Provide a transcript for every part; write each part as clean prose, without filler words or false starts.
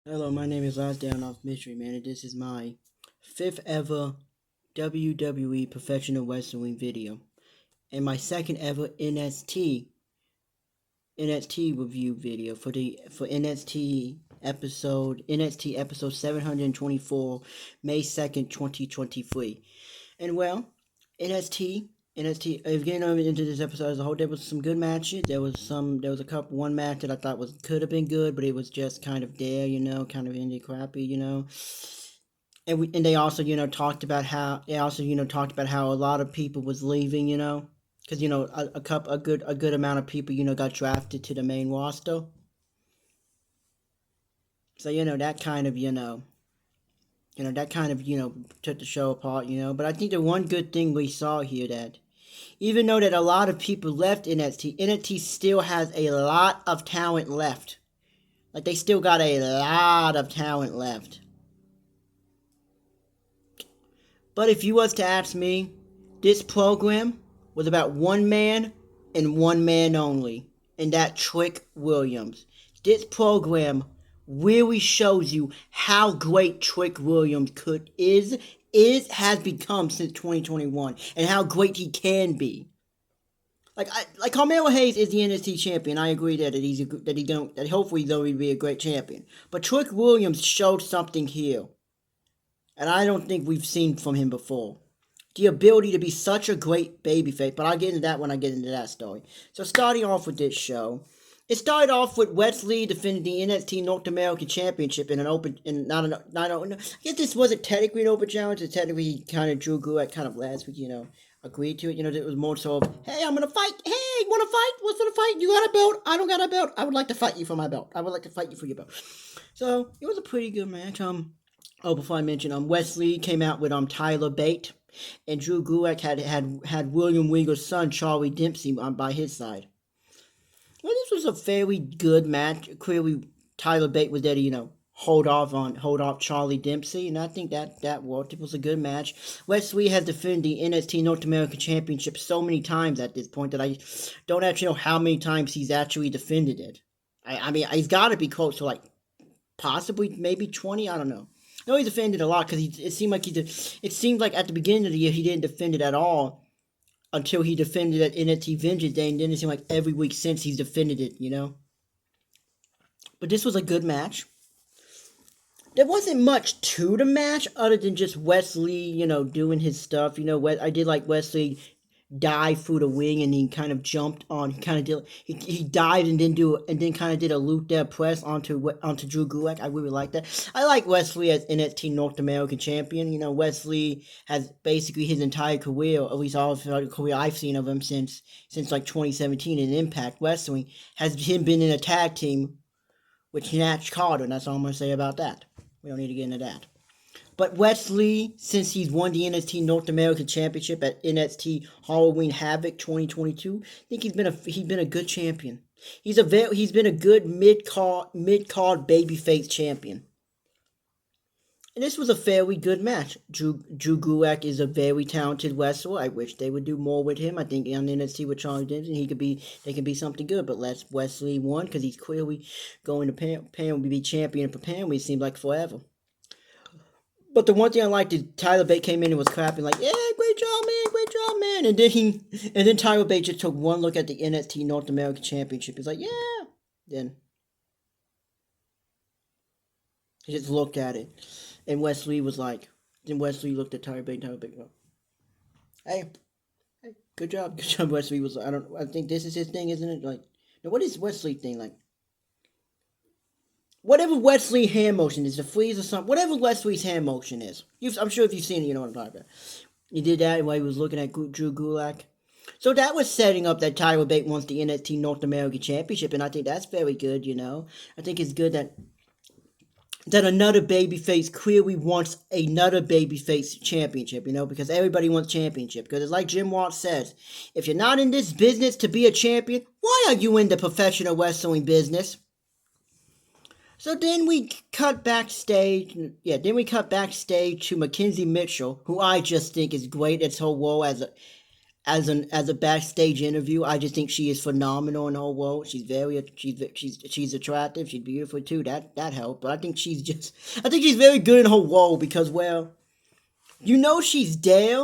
Hello, my name is Off Mystery Man, and this is my fifth ever WWE Professional Wrestling video, and my second ever NXT review video for NXT episode 724, May 2nd, 2023. And well, NXT. Getting over into this episode as a whole, there was some good matches. There was one match that I thought could have been good, but it was just kind of there, kind of indie crappy, and they also, talked about how a lot of people was leaving, because a good amount of people, got drafted to the main roster. So that kind of took the show apart, But I think the one good thing we saw here that even though that a lot of people left NXT still has a lot of talent left. Like they still got a lot of talent left. But if you was to ask me, this program was about one man and one man only, and that Trick Williams. This program really shows you how great Trick Williams has become since 2021, and how great he can be. Like Carmelo Hayes is the NXT champion. I agree that hopefully he'll be a great champion. But Trick Williams showed something here, and I don't think we've seen from him before. The ability to be such a great babyface, but I'll get into that when I get into that story. So starting off with this show, it started off with Wesley defending the NXT North American Championship in an open, in not I guess this wasn't technically an open challenge. It's technically kind of Drew Gulak kind of last week, agreed to it. It was more so of, hey, I'm gonna fight. Hey, wanna fight? What's gonna fight? You got a belt? I don't got a belt. I would like to fight you for my belt. I would like to fight you for your belt. So it was a pretty good match. Before I mention, Wesley came out with Tyler Bate, and Drew Gulak had William Regal's son Charlie Dempsey by his side. Well, this was a fairly good match. Clearly, Tyler Bate was there to hold off Charlie Dempsey, and I think that worked. It was a good match. Wesley has defended the NXT North American Championship so many times at this point that I don't actually know how many times he's actually defended it. I mean, he's got to be close to possibly maybe 20. I don't know. No, he defended a lot because it seemed like at the beginning of the year he didn't defend it at all until he defended at NXT Vengeance Day, and then it seemed like every week since he's defended it, But this was a good match. There wasn't much to the match other than just Wesley, doing his stuff. I did like Wesley dive through the wing and he kind of jumped on. He kind of did. He dived and then kind of did a loop there press onto Drew Gulak. I really like that. I like Wesley as NXT North American champion. Wesley has basically his entire career, at least all of the career I've seen of him since like 2017 in Impact Wrestling, has him been in a tag team with Nash Carter, and that's all I'm gonna say about that. We don't need to get into that. But Wesley, since he's won the NXT North American Championship at NXT Halloween Havoc 2022, I think he's been a good champion. He's been a good mid card babyface champion. And this was a fairly good match. Drew Gulak is a very talented wrestler. I wish they would do more with him. I think on NXT with Charlie Dempsey, they can be something good. But Wesley won because he's clearly going to Pam be champion for Pam. It seemed like forever. But the one thing I liked is Tyler Bate came in and was clapping like, "Yeah, great job, man!" And then Tyler Bate just took one look at the NXT North American Championship. He's like, "Yeah." Then he just looked at it, and Wesley was like, then Wesley looked at Tyler Bate. And Tyler Bate, "Hey, good job." Wesley was like, I think this is his thing, isn't it? Like, now what is Wesley thing like? Whatever Wesley hand motion is, the freeze or something, whatever Wesley's hand motion is. I'm sure if you've seen it, you know what I'm talking about. He did that while he was looking at Drew Gulak. So that was setting up that Tyler Bate wants the NXT North American Championship, and I think that's very good, I think it's good that another babyface clearly wants another babyface championship, because everybody wants championship. Because it's like Jim Watt says, if you're not in this business to be a champion, why are you in the professional wrestling business? So then we cut backstage. Yeah, then we cut backstage to Mackenzie Mitchell, who I just think is great at her role as a backstage interview. I just think she is phenomenal in the whole world. She's attractive. She's beautiful too. That helped. But I think she's very good in her role because she's there,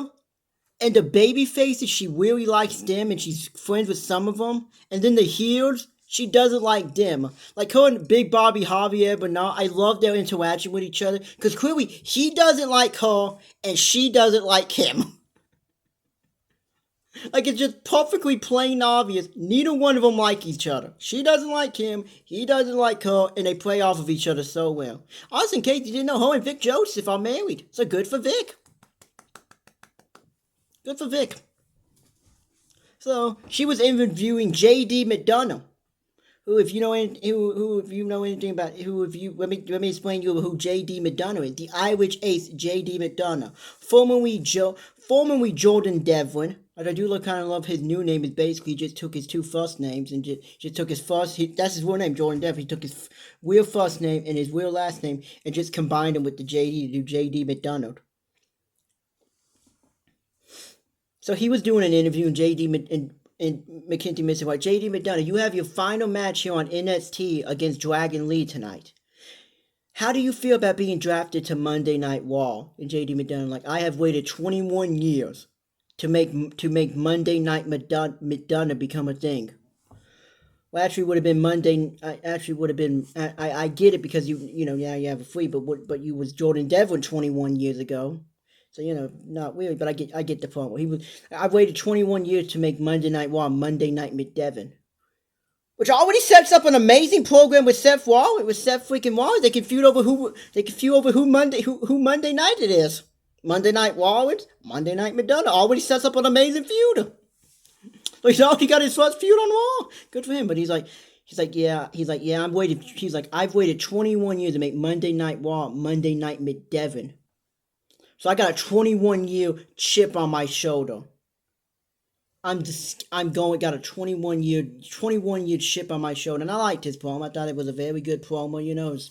and the baby faces she really likes them, and she's friends with some of them, and then the heels. She doesn't like them. Like her and Big Bobby Javier Bernal, I love their interaction with each other because clearly he doesn't like her and she doesn't like him. Like, it's just perfectly plain obvious. Neither one of them like each other. She doesn't like him, he doesn't like her, and they play off of each other so well. Also, in case you didn't know, her and Vic Joseph are married. So good for Vic. Good for Vic. So, she was interviewing J.D. McDonough. If you know anything about let me explain to you who J.D. McDonough is. The Irish ace J.D. McDonough, formerly Jordan Devlin. I do kind of love his new name. Is basically just took his two first names and just took his that's his real name, Jordan Devlin. He took his real first name and his real last name and just combined them with the J.D. to do J.D. McDonough. So he was doing an interview in and McKinney Mr. White. J.D. McDonough, you have your final match here on NXT against Dragon Lee tonight. How do you feel about being drafted to Monday Night Raw? And J.D. McDonough, like, I have waited 21 years to make Monday Night McDonough become a thing. Well, actually, would have been Monday. I get it because now you have a free, but you was Jordan Devlin 21 years ago. So, not really, but I get the point. I've waited 21 years to make Monday Night Raw Monday Night McDevon. Which already sets up an amazing program with Seth Rollins, with Seth freaking Rollins. They can feud over who Monday night it is. Monday Night Rollins, Monday Night McDonough. Already sets up an amazing feud. So he's already got his first feud on Raw. Good for him. But I've waited 21 years to make Monday Night Raw Monday Night McDevon. So I got a 21-year chip on my shoulder. Got a 21-year chip on my shoulder. And I liked his promo. I thought it was a very good promo,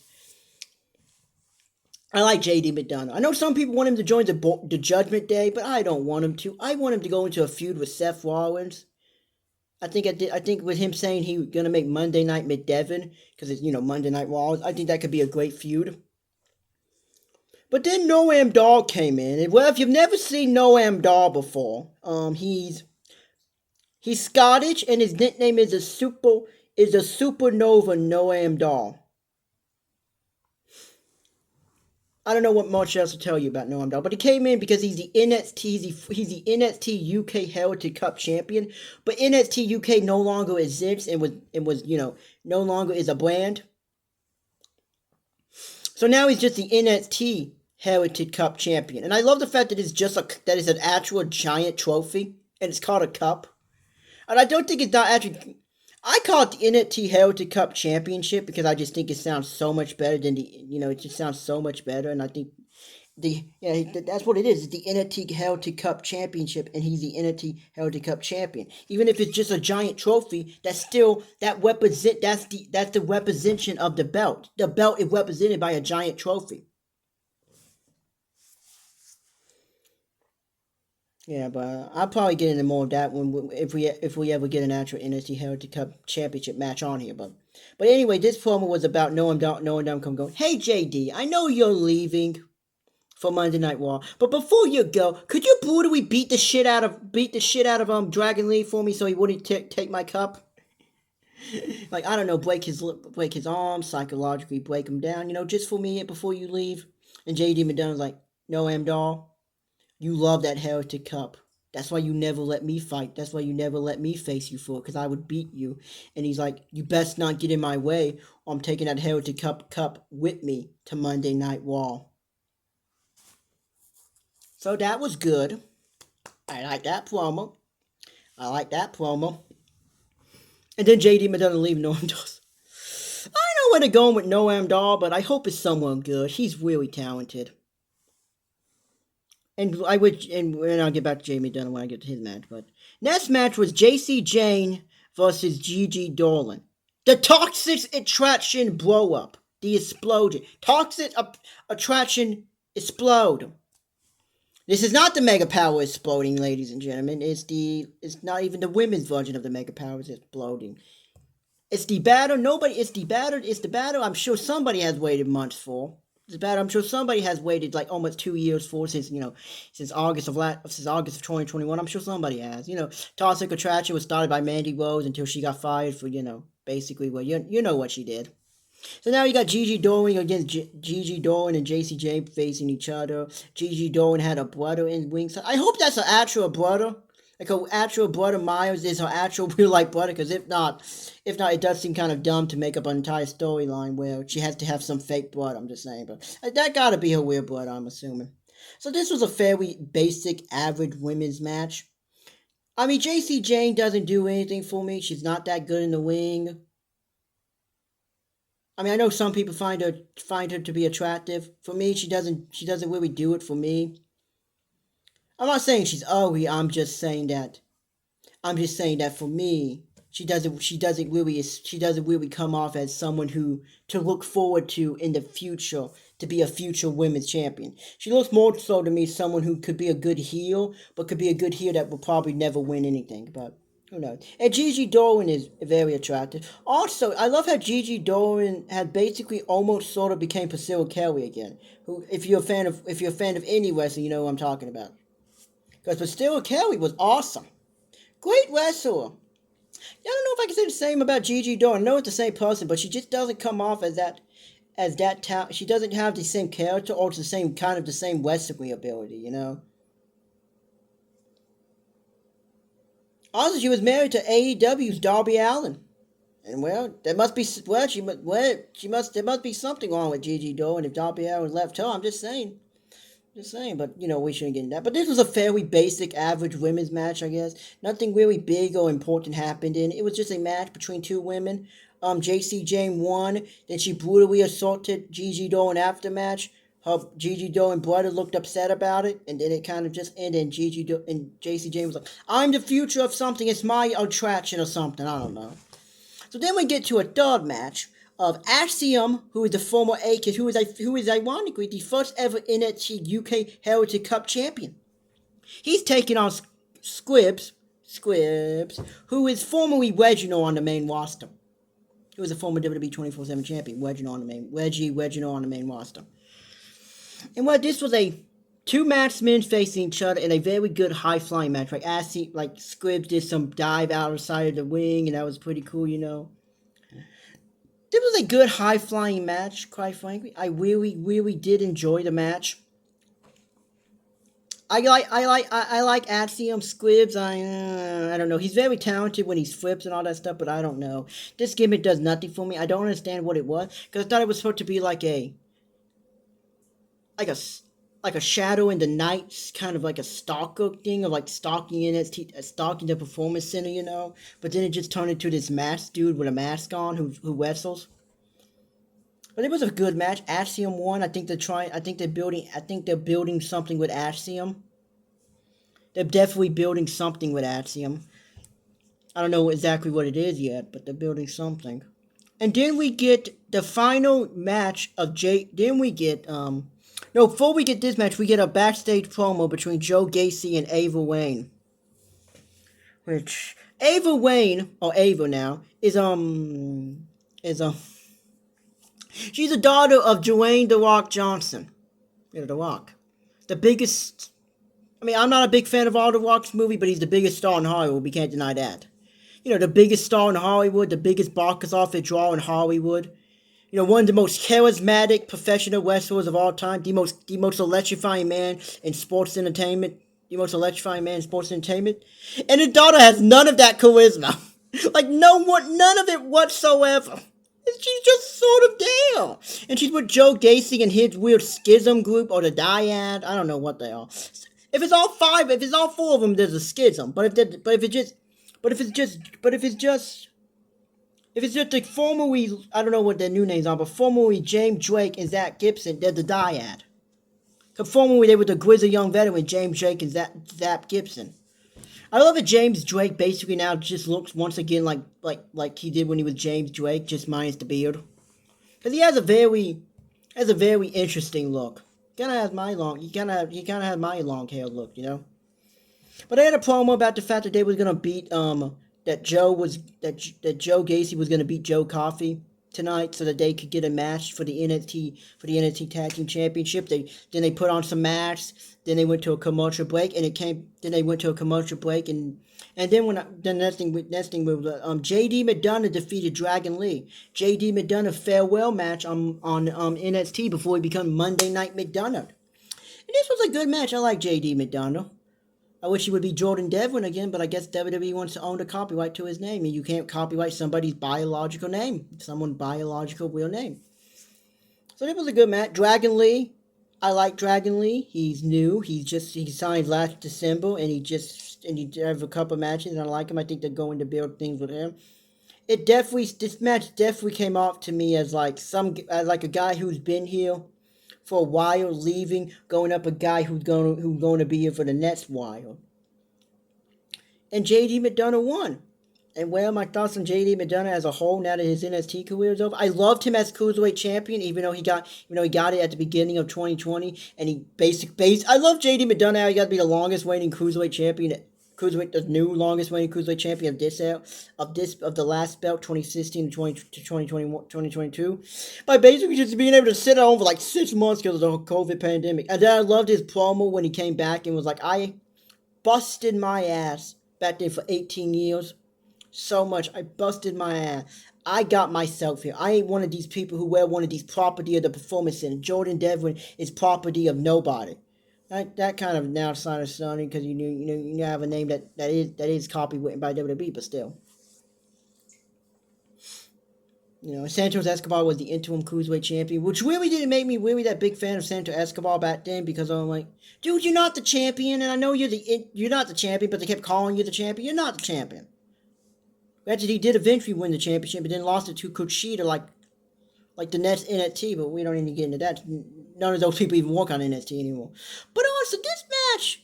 I like J.D. McDonough. I know some people want him to join the Judgment Day, but I don't want him to. I want him to go into a feud with Seth Rollins. I think with him saying he was going to make Monday Night McDevon, because it's, Monday Night Raw, I think that could be a great feud. But then Noam Dar came in. And, well, if you've never seen Noam Dar before, he's Scottish, and his nickname is a supernova Noam Dar. I don't know what much else to tell you about Noam Dar, but he came in because he's the NXT UK Heritage Cup champion. But NXT UK no longer exists and was no longer is a brand. So now he's just the NXT Heritage Cup champion, and I love the fact that it's an actual giant trophy and it's called a cup. And I don't think it's not actually. I call it the NXT Heritage Cup Championship because I just think it sounds so much better than it just sounds so much better, and I think that's what it is. It's the NXT Heritage Cup Championship, and he's the NXT Heritage Cup champion. Even if it's just a giant trophy, that's the representation of the belt. The belt is represented by a giant trophy. Yeah, but I'll probably get into more of that if we ever get an actual NXT Heritage Cup Championship match on here. But anyway, this promo was about Noam Dar come going. Hey JD, I know you're leaving for Monday Night Raw, but before you go, could you brutally beat the shit out of Dragon Lee for me so he wouldn't take my cup? Like, I don't know, break his arm, psychologically break him down, just for me before you leave. And JD McDonough's like, Noam Dar, you love that Heritage Cup. That's why you never let me fight. That's why you never let me face you for it, because I would beat you. And he's like, you best not get in my way, or I'm taking that Heritage Cup with me to Monday Night Raw. So that was good. I like that promo. And then JD McDonough leaving Noam Dar. I know where they're going with Noam Dar, but I hope it's someone good. He's really talented. And I'll get back to Jamie Dunn when I get to his match. But next match was JC Jane versus Gigi Dolan. The Toxic Attraction blow up. The explosion. Toxic Attraction explode. This is not the Mega Power exploding, ladies and gentlemen. It's not even the women's version of the Mega Powers exploding. It's the battle. Nobody. It's the battle. It's the battle. I'm sure somebody has waited months for. It's the battle. I'm sure somebody has waited like almost 2 years for since since August of 2021. I'm sure somebody has. Toxic Attraction was started by Mandy Rose until she got fired for basically you know what she did. So now you got Gigi Dolan against Gigi Dolan and JC James facing each other. Gigi Dolan had a brother in Ringside. I hope that's an actual brother. Like an actual brother Myers is her actual real life brother, because if not, it does seem kind of dumb to make up an entire storyline where she has to have some fake blood. I'm just saying, but that gotta be her weird blood, I'm assuming. So this was a fairly basic, average women's match. I mean, JC Jane doesn't do anything for me. She's not that good in the ring. I mean, I know some people find her to be attractive. For me, she doesn't really do it for me. I'm not saying she's ugly. I'm just saying that for me, she doesn't really come off as someone who to look forward to in the future to be a future women's champion. She looks more so to me someone who could be a good heel, but could be a good heel that will probably never win anything. But who knows? And Gigi Dolan is very attractive. Also, I love how Gigi Dolan had basically almost sort of became Priscilla Kelly again. Who, if you're a fan of any wrestling, you know who I'm talking about. Because Priscilla Kelly was awesome. Great wrestler. I don't know if I can say the same about Gigi Dolan. I know it's the same person, but she just doesn't come off as that she doesn't have the same character or the same wrestling ability. Also, she was married to AEW's Darby Allin. And there must be there must be something wrong with Gigi Dolan if Darby Allin left her. I'm just saying. Just saying, but we shouldn't get into that. But this was a fairly basic, average women's match, I guess. Nothing really big or important happened in it. It was just a match between two women. JC Jane won. Then she brutally assaulted Gigi Dolan after match. Her Gigi Dolan brother looked upset about it, and then it kind of just ended. And JC Jane was like, "I'm the future of something. It's my attraction or something. I don't know." So then we get to a third match of Axiom, who is the former A-Kid, who is ironically the first ever NXT UK Heritage Cup champion. He's taking on Squibbs, who is formerly Reginald on the main roster. He was a former WWE 24/7 champion, Reginald on the main roster. And this was a two-match men facing each other in a very good high-flying match. Like Squibbs did some dive out of the side of the ring, and that was pretty cool. This was a good high-flying match, quite frankly. I really, really did enjoy the match. I like Axiom Squibbs. I don't know. He's very talented when he flips and all that stuff, but I don't know. This gimmick does nothing for me. I don't understand what it was, because I thought it was supposed to be like a shadow in the night, kind of like a stalker thing, of like stalking stalking the performance center, But then it just turned into this masked dude with a mask on who wrestles. But it was a good match. Axiom won. I think they're building something with Axiom. They're definitely building something with Axiom. I don't know exactly what it is yet, but they're building something. And then we get the final match of Then we get No, before we get this match, we get a backstage promo between Joe Gacy and Ava Wayne. Which Ava Wayne, or Ava now, is she's the daughter of Dwayne "The Rock" Johnson. The Rock. The biggest. I mean, I'm not a big fan of all The Rock's movie, but he's the biggest star in Hollywood. We can't deny that. The biggest star in Hollywood, the biggest box office draw in Hollywood. One of the most charismatic professional wrestlers of all time. The most electrifying man in sports entertainment. And his daughter has none of that charisma. None of it whatsoever. She's just sort of there. And she's with Joe Gacy and his weird schism group, or the Dyad. I don't know what they are. If it's all four of them, there's a schism. If it's just like formerly, I don't know what their new names are, but formerly James Drake and Zach Gibson, they're the Dyad. Because formerly they were the grizzled young veteran, James Drake and Zach Gibson. I love that James Drake basically now just looks once again like he did when he was James Drake, just minus the beard. Because he has a very interesting look. He kind of has my long hair look, you know. But I had a promo about the fact that they was gonna beat that Joe Gacy was gonna beat Joe Coffey tonight so that they could get a match for the NXT Tag Team Championship. They put on some masks. Then they went to a commercial break, and Then they went to a commercial break, and then the next thing was JD McDonough defeated Dragon Lee. JD McDonough farewell match on NXT before he became Monday Night McDonough. And this was a good match. I like JD McDonough. I wish he would be Jordan Devlin again, but I guess WWE wants to own the copyright to his name, and you can't copyright somebody's biological name, someone's biological real name. So it was a good match. Dragon Lee, I like Dragon Lee. He's new. He signed last December, and he have a couple matches, and I like him. I think they're going to build things with him. This match definitely came off to me as like a guy who's been here for a while, leaving, going up a guy who's going to be here for the next while. And JD McDonough won. And well, my thoughts on JD McDonough as a whole now that his NXT career is over. I loved him as Cruiserweight Champion, even though he got it at the beginning of 2020, and I love JD McDonough how he got to be the longest reigning Cruiserweight Champion. The new longest reigning Cruiserweight Champion of the last belt, 2016 to 2021, 2022, by basically just being able to sit at home for like 6 months because of the COVID pandemic. And then I loved his promo when he came back and was like, I busted my ass back then for 18 years. So much. I busted my ass. I got myself here. I ain't one of these people who wear one of these property of the performance center. Jordan Devlin is property of nobody. That kind of now sounded stunning because you have a name that is copywritten by WWE, but still. Santos Escobar was the interim Cruiserweight Champion, which really didn't make me really that big fan of Santos Escobar back then because I'm like, dude, you're not the champion, and I know you're not the champion, but they kept calling you the champion. You're not the champion. Granted, he did eventually win the championship, but then lost it to Kushida like the next NXT, but we don't even get into that. None of those people even work on NXT anymore. But also, this match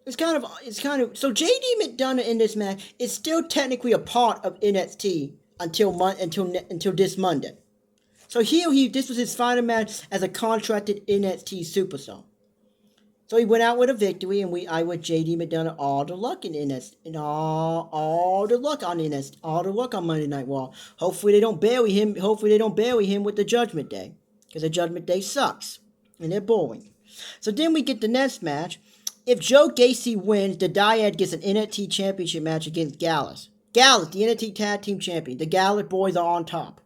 is kind of so JD McDonough in this match is still technically a part of NXT until this Monday. So this was his final match as a contracted NXT superstar. So he went out with a victory, and I wish JD McDonough all the luck in NXT, and all the luck on NXT, all the luck on Monday Night Raw. Hopefully they don't bury him. Hopefully they don't bury him with the Judgment Day, because the Judgment Day sucks and they're boring. So then we get the next match. If Joe Gacy wins, the Dyad gets an NXT Championship match against Gallus. Gallus, the NXT Tag Team Champion. The Gallus boys are on top.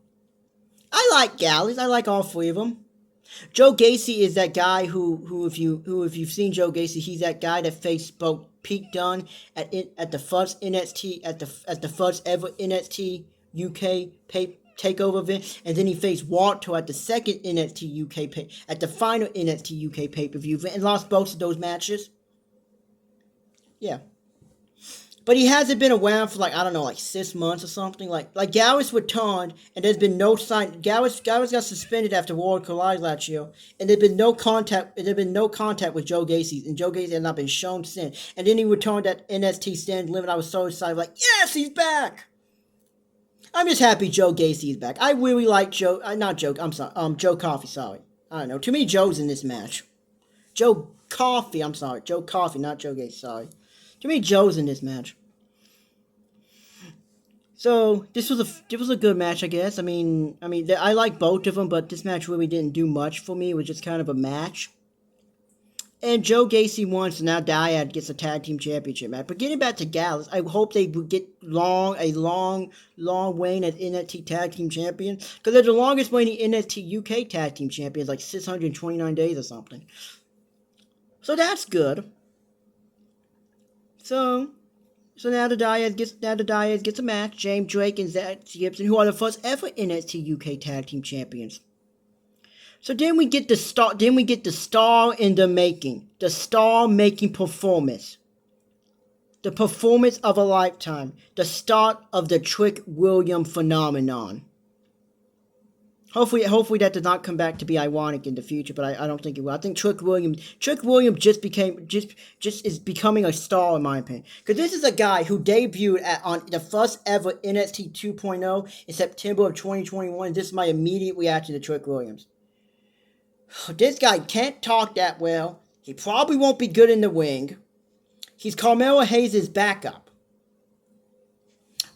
I like Gallus. I like all three of them. Joe Gacy is that guy who if you've seen Joe Gacy, he's that guy that faced both Pete Dunne at the first NXT at the first ever NXT UK takeover event, and then he faced Walter at the second NXT UK at the final NXT UK pay-per-view event and lost both of those matches. Yeah. But he hasn't been around for like 6 months or something. Like Gallus returned, and there's been no sign. Gallus got suspended after World Collide last year, and there's been no contact. With Joe Gacy, and Joe Gacy has not been shown since. And then he returned at NXT Stand Limit. I was so excited, like, yes, he's back. I'm just happy Joe Gacy is back. I really like Joe. Joe Coffey. Sorry, I don't know. Too many Joes in this match. Joe Coffey. I'm sorry, Joe Coffey, not Joe Gacy. Sorry. Too many Joes in this match. So this was a good match, I guess. I mean, I like both of them, but this match really didn't do much for me. It was just kind of a match. And Joe Gacy won, so now Dyad gets a tag team championship match. But getting back to Gallus, I hope they would get a long reign as NXT tag team champion, because they're the longest reigning NXT UK tag team champions, like 629 days or something. So that's good. So now the Dyad gets a match. James Drake and Zach Gibson, who are the first ever NXT UK tag team champions. So then we get the star in the making. The star making performance. The performance of a lifetime. The start of the Trick Williams phenomenon. Hopefully that does not come back to be ironic in the future, but I don't think it will. I think Trick Williams just is becoming a star in my opinion. Because this is a guy who debuted on the first ever NXT 2.0 in September of 2021. This is my immediate reaction to Trick Williams. This guy can't talk that well. He probably won't be good in the ring. He's Carmelo Hayes' backup.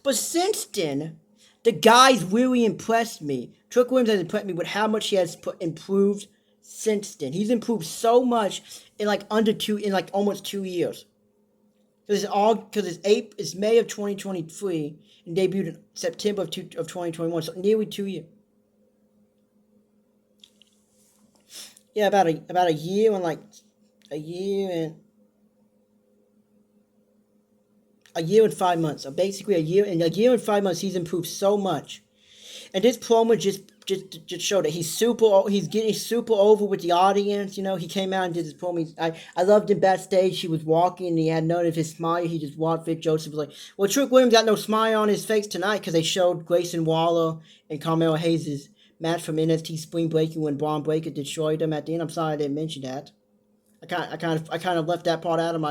But since then, the guy's really impressed me. Trick Williams has impressed me with how much he has improved since then. He's improved so much in like almost 2 years. It's May of 2023 and debuted in September of 2021, so nearly 2 years. Yeah, about a year and like a year and a year and 5 months. So basically a year and 5 months he's improved so much. And this promo just showed that he's getting super over with the audience. You know, he came out and did his promo. I loved him backstage. He was walking and he had none of his smile. He just walked. Vic Joseph was like, well, Trick Williams got no smile on his face tonight because they showed Grayson Waller and Carmelo Hayes' match from NXT Spring Breaking when Braun Breaker destroyed him at the end. I'm sorry I didn't mention that. I kind of left that part out of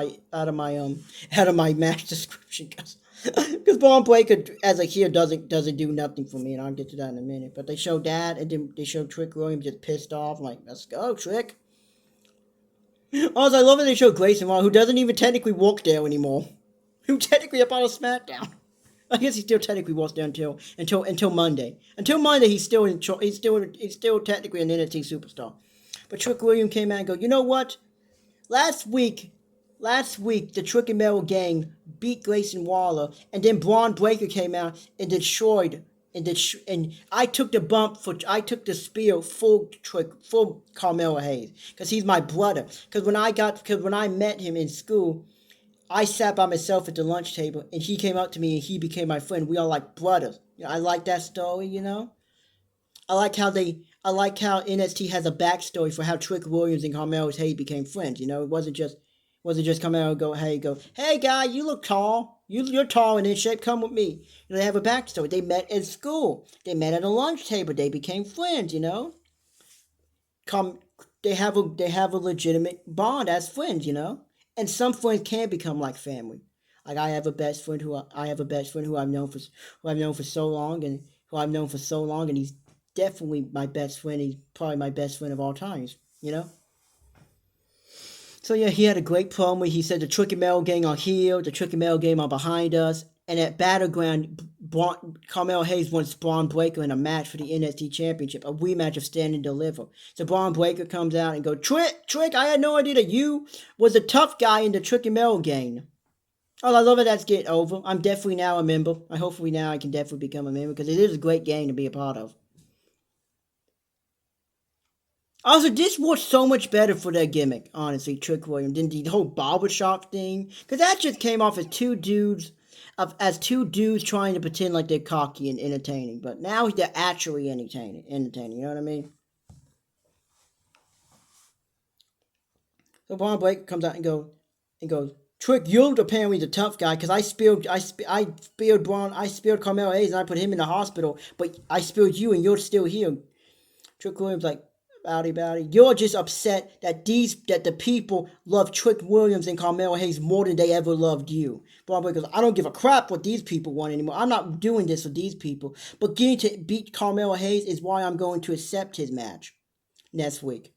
my match description because Braun Breaker as a heel doesn't do nothing for me, and I'll get to that in a minute. But they showed that, and then they showed Trick Williams just pissed off. I'm like, let's go, Trick. Also, I love that they showed Grayson Waller, who doesn't even technically work there anymore. Who technically up on a SmackDown. I guess he still technically works there until Monday. Until Monday, he's still technically an NXT superstar. But Trick Williams came out and go, you know what? Last week, the Trick and Mero gang beat Grayson Waller, and then Braun Breaker came out and destroyed, and I took the spear for Carmelo Hayes, because he's my brother. Because when I met him in school, I sat by myself at the lunch table, and he came up to me and he became my friend. We are like brothers. You know, I like that story. You know, I like how NXT has a backstory for how Trick Williams and Carmelo Hayes became friends. You know, it wasn't just Carmelo go, hey guy, you look tall. You're tall and in shape. Come with me. You know, they have a backstory. They met at school. They met at a lunch table. They became friends. You know, they have a legitimate bond as friends. You know, and some friends can become like family. Like I have a best friend who I've known for so long, and he's definitely my best friend. He's probably my best friend of all times, you know? So yeah, he had a great promo. He said the Trick and Mero gang are here, the Trick and Mero gang are behind us. And at Battleground, Carmelo Hayes wants Braun Breaker in a match for the NXT Championship, a rematch of Stand and Deliver. So Braun Breaker comes out and goes, Trick, I had no idea that you was a tough guy in the Trick and Mero gang. Oh, I love it. That's getting over. I'm definitely now a member. Hopefully now I can definitely become a member because it is a great gang to be a part of. Also, this was so much better for their gimmick, honestly, Trick Williams, than the whole barbershop thing. Because that just came off as two dudes trying to pretend like they're cocky and entertaining. But now they're actually entertaining, you know what I mean? So Braun Breaker comes out and goes, Trick, you're apparently the tough guy because I speared Carmelo Hayes and I put him in the hospital, but I speared you and you're still here. Trick Williams like, Bowdy. You're just upset that the people love Trick Williams and Carmelo Hayes more than they ever loved you. Braun Breaker goes, I don't give a crap what these people want anymore. I'm not doing this for these people. But getting to beat Carmelo Hayes is why I'm going to accept his match next week.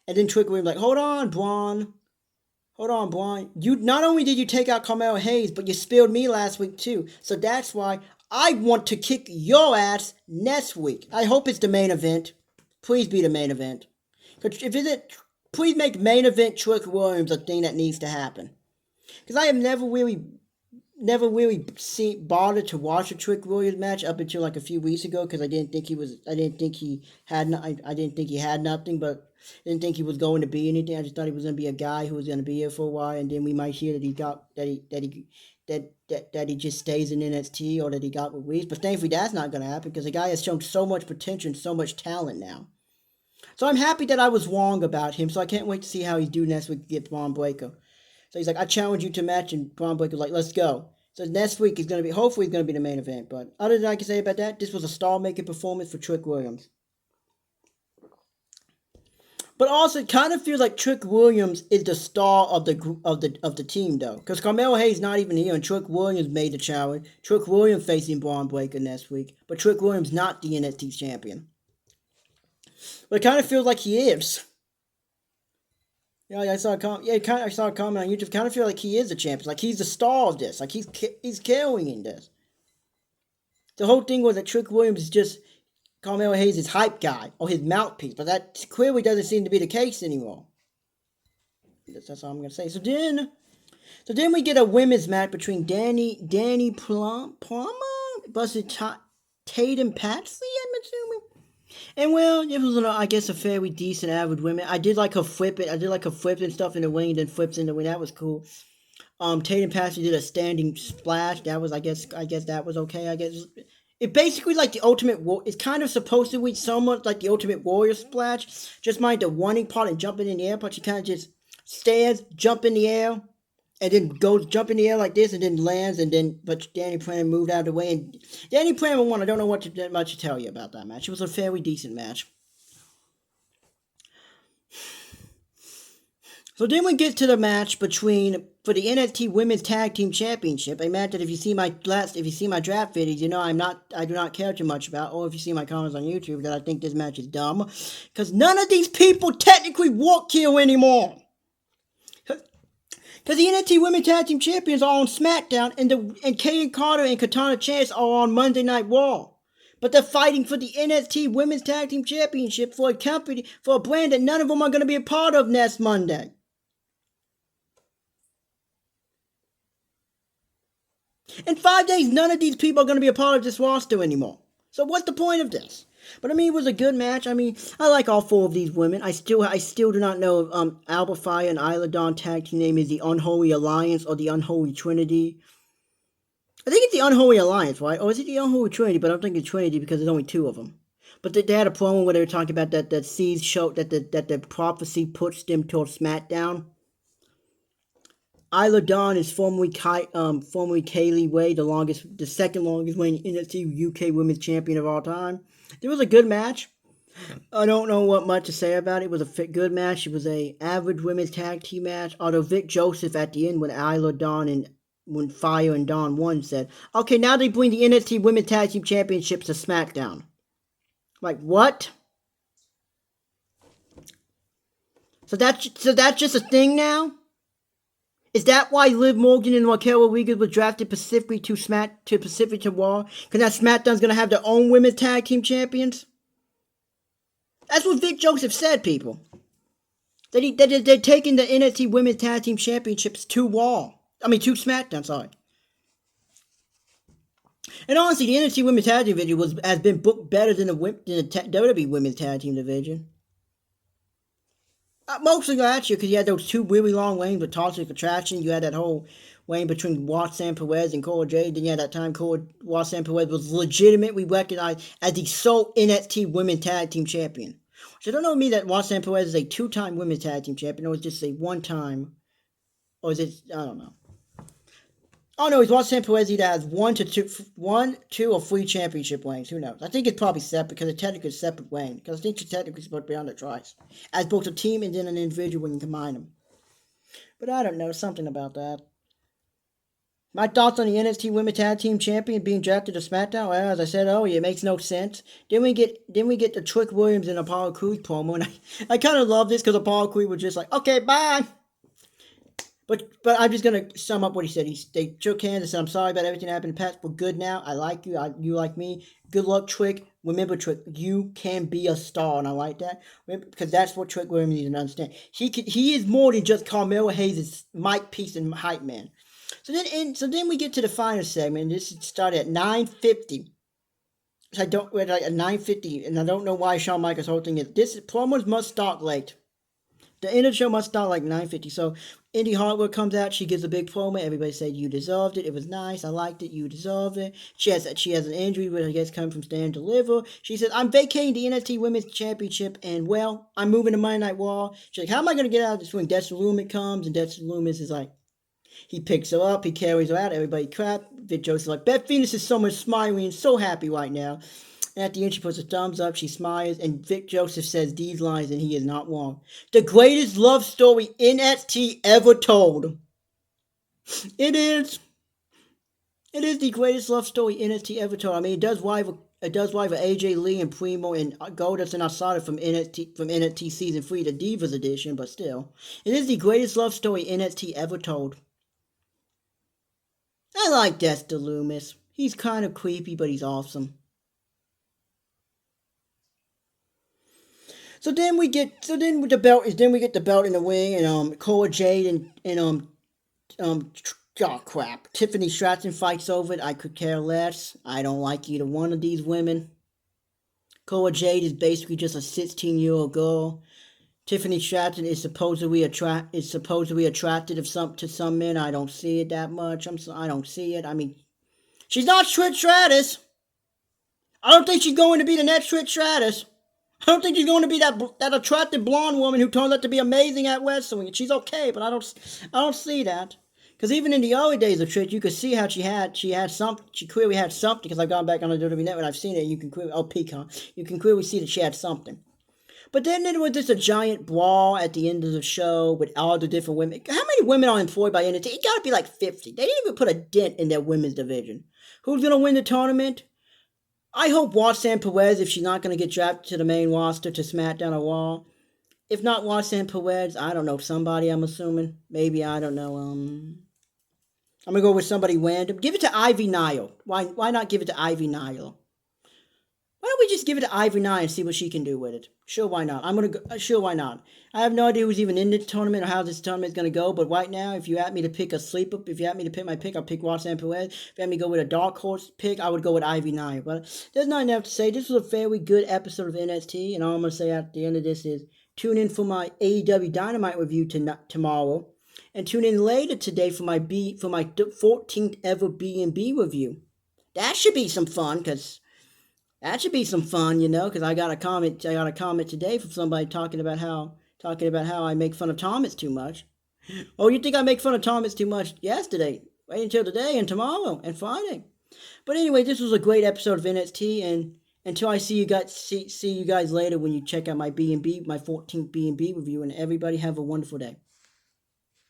And then Trick Williams like, hold on, Braun. You not only did you take out Carmelo Hayes, but you spilled me last week too. So that's why I want to kick your ass next week. I hope it's the main event. Please be the main event. Please make main event Trick Williams a thing that needs to happen. Because I have never really bothered to watch a Trick Williams match up until like a few weeks ago because I didn't think he had nothing, but I didn't think he was going to be anything. I just thought he was going to be a guy who was going to be here for a while, and then we might hear that he just stays in NXT or that he got released. But thankfully that's not going to happen because the guy has shown so much potential and so much talent now. So I'm happy that I was wrong about him. So I can't wait to see how he's doing next week against Braun Breaker. So he's like, I challenge you to match, and Braun Breaker's like, let's go. So next week is going to be, hopefully it's going to be the main event. But other than I can say about that, this was a star-making performance for Trick Williams. But also, it kind of feels like Trick Williams is the star of the team, though, because Carmelo Hayes not even here, and Trick Williams made the challenge. Trick Williams facing Braun Breaker next week, but Trick Williams not the NXT champion. But it kind of feels like he is. I saw a I saw a comment on YouTube. Kind of feel like he is the champion. Like he's the star of this. Like he's carrying this. The whole thing was that Trick Williams is just Carmelo Hayes' hype guy or his mouthpiece, but that clearly doesn't seem to be the case anymore. That's all I'm gonna say. So then we get a women's match between Danny Plummer versus Tatum Paxley, I'm assuming. And well, it was I guess a fairly decent average women. I did like her flip it. I did like her flips and stuff in the ring, then flips in the ring. That was cool. Tatum Paxley did a standing splash. That was I guess that was okay. I guess it basically like the ultimate war. It's kind of supposed to be somewhat like the Ultimate Warrior splash. Just mind the running part and jumping in the air, but she kind of just stands, jump in the air, and then goes jump in the air like this, and then lands, and then but Danny Plummer moved out of the way, and Danny Plummer won. I don't know much to tell you about that match. It was a fairly decent match. So then we get to the match for the NXT Women's Tag Team Championship, a match that if you see my draft videos, you know I do not care too much about, or if you see my comments on YouTube, that I think this match is dumb, because none of these people technically work here anymore. Because the NXT Women's Tag Team Champions are on SmackDown, and Kaden Carter and Katana Chance are on Monday Night Raw. But they're fighting for the NXT Women's Tag Team Championship for a brand that none of them are going to be a part of next Monday. In 5 days, none of these people are going to be a part of this roster anymore. So what's the point of this? But I mean, it was a good match. I mean, I like all four of these women. I still do not know if Alba Fire and Isla Dawn tag team name is the Unholy Alliance or the Unholy Trinity. I think it's the Unholy Alliance, right? Or is it the Unholy Trinity? But I don't think it's Trinity because there's only two of them. But they had a promo where they were talking about that seeds show that the prophecy puts them towards SmackDown. Isla Dawn is formerly Kaylee Ray, the second longest reigning NXT UK Women's Champion of all time. It was a good match. I don't know what much to say about it. It was a good match. It was a average women's tag team match. Although Vic Joseph at the end, when Fire and Dawn won, said, "Okay, now they bring the NXT Women's Tag Team Championships to SmackDown." Like what? So that's just a thing now. Is that why Liv Morgan and Raquel Rodriguez were drafted specifically to Raw? Because now SmackDown's going to have their own women's tag team champions? That's what Vic Joseph said, people. That they're taking the NXT Women's Tag Team Championships to Raw. To SmackDown, sorry. And honestly, the NXT Women's Tag Team division has been booked better than the WWE Women's Tag Team division. Mostly last year, because you had those two really long lanes with Toxic Attraction. You had that whole lane between Roxanne Perez and Cora Jade. Then you had that time Roxanne Perez was legitimately recognized as the sole NXT Women's Tag Team Champion. Which I don't know that Roxanne Perez is a two-time Women's Tag Team Champion, or is just a one-time, or is it, I don't know. Oh no, he's Roxanne Perez either has one, two, or three championship reigns. Who knows? I think it's probably separate because it's technically a separate reign. Because I think she's technically supposed to be on the twice. As both a team and then an individual when you combine them. But I don't know, something about that. My thoughts on the NXT Women's Tag Team Champion being drafted to SmackDown? Well, as I said, it makes no sense. Then we get the Trick Williams and Apollo Crews promo, and I kind of love this because Apollo Crews was just like, okay, bye. But I'm just going to sum up what he said. They shook hands and said, I'm sorry about everything that happened in the past. We're good now. I like you. You like me. Good luck, Trick. Remember, Trick, you can be a star. And I like that. Because that's what Trick Williams needs to understand. He is more than just Carmelo Hayes' mic piece and hype man. So then we get to the final segment. This started at 9:50. So at 9:50. And I don't know why Shawn Michaels' whole thing is. This promos must start late. The end of the show must start like 9:50. So Indy Hartwell comes out. She gives a big promo. Everybody said, you deserved it. It was nice. I liked it. You deserved it. She has an injury, which I guess comes from Stand and Deliver. She says, I'm vacating the NXT Women's Championship, and, well, I'm moving to Monday Night Raw. She's like, how am I going to get out of this ring? Dexter Lumis comes, and Dexter Lumis is like, he picks her up. He carries her out. Everybody crap. Vic Joseph's like, Beth Phoenix is so much smiling and so happy right now. And at the end, she puts a thumbs up, she smiles, and Vic Joseph says these lines, and he is not wrong. The greatest love story NXT ever told. It is. It is the greatest love story NXT ever told. I mean, it does rival It does rival AJ Lee and Primo and Goldust and Asada from NXT Season 3, the Divas edition, but still. It is the greatest love story NXT ever told. I like Dexter Loomis. He's kind of creepy, but he's awesome. Then we get the belt in the ring, and Cora Jade um oh crap, Tiffany Stratton fights over it. I could care less. I don't like either one of these women. Cora Jade is basically just a 16-year-old girl. Tiffany Stratton is supposedly attracted to some men. I don't see it that much. I don't see it. I mean, she's not Trish Stratus. I don't think she's going to be the next Trish Stratus. I don't think she's going to be that attractive blonde woman who turns out to be amazing at wrestling. She's okay, but I don't see that. Because even in the early days of Trish, you could see how she had something. She clearly had something. Because I've gone back on the WWE Network, I've seen it. You can clearly see that she had something. But then there was just a giant brawl at the end of the show with all the different women. How many women are employed by NXT? It got to be like 50. They didn't even put a dent in their women's division. Who's going to win the tournament? I hope Roxanne Perez, if she's not going to get drafted to the main roster to SmackDown or Raw. If not Roxanne Perez, I don't know, somebody I'm assuming. Maybe, I don't know, I'm going to go with somebody random. Give it to Ivy Nile. Why not give it to Ivy Nile? Why don't we just give it to Ivy Nile and see what she can do with it? Sure, why not? Sure, why not? I have no idea who's even in the tournament or how this tournament is going to go, but right now, if you had me to pick a sleeper, if you had me to pick my pick, I'll pick Roxanne Perez. If you had me to go with a dark horse pick, I would go with Ivy Nile. But there's not enough to say. This was a very good episode of NXT, and all I'm going to say at the end of this is tune in for my AEW Dynamite review tomorrow, and tune in later today for my 14th ever B&B review. That should be some fun, because I got a comment today from somebody talking about how I make fun of Thomas too much. Oh, you think I make fun of Thomas too much yesterday? Wait until today and tomorrow and Friday. But anyway, this was a great episode of NXT, and until I see you guys later when you check out my 14th B&B review, and everybody have a wonderful day.